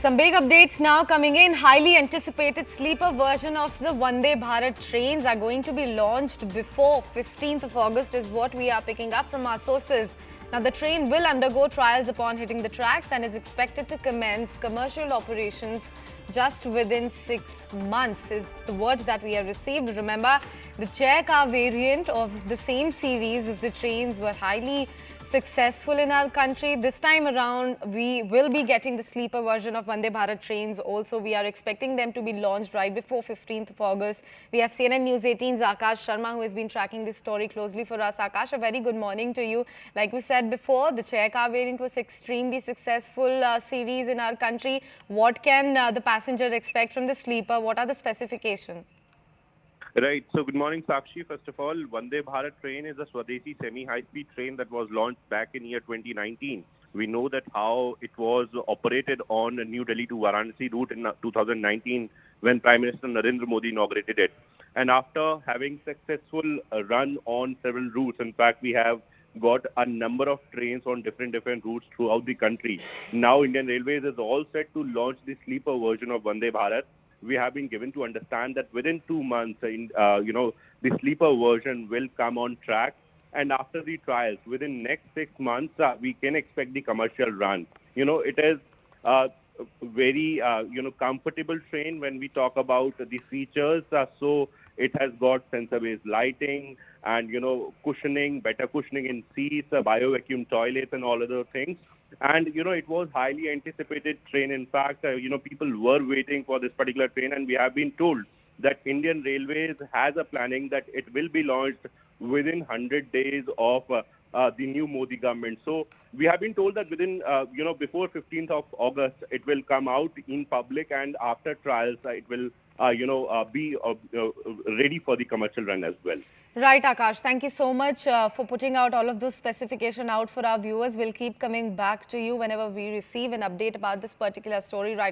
Some big updates now coming in. Highly anticipated sleeper version of the Vande Bharat trains are going to be launched before 15th of August is what we are picking up from our sources. Now, the train will undergo trials upon hitting the tracks and is expected to commence commercial operations just within 6 months is the word that we have received. Remember, the chair car variant of the same series of the trains were highly successful in our country. This time around, we will be getting the sleeper version of Vande Bharat trains. Also, we are expecting them to be launched right before 15th of August. We have CNN News 18's Akash Sharma, who has been tracking this story closely for us. Akash, a very good morning to you. Like we said before, the chair car variant was extremely successful series in our country. What can the passenger expect from the sleeper? What are the specifications? Right. So good morning, Sakshi. First of all, Vande Bharat train is a Swadeshi semi-high-speed train that was launched back in year 2019. We know that how it was operated on New Delhi to Varanasi route in 2019 when Prime Minister Narendra Modi inaugurated it. And after having successful run on several routes, in fact, we have got a number of trains on different routes throughout the country. Now, Indian Railways is all set to launch the sleeper version of Vande Bharat. We have been given to understand that within 2 months, the sleeper version will come on track. And after the trials, within next 6 months, we can expect the commercial run. It is a very, comfortable train when we talk about the features. So it has got sensor-based lighting and, cushioning, better cushioning in seats, bio-vacuum toilets and all other things. And, it was highly anticipated train. In fact, people were waiting for this particular train, and we have been told that Indian Railways has a planning that it will be launched within 100 days of the new Modi government. So we have been told that within, before 15th of August, it will come out in public, and after trials, it will, be ready for the commercial run as well. Right, Akash. Thank you so much for putting out all of those specifications out for our viewers. We'll keep coming back to you whenever we receive an update about this particular story. Right.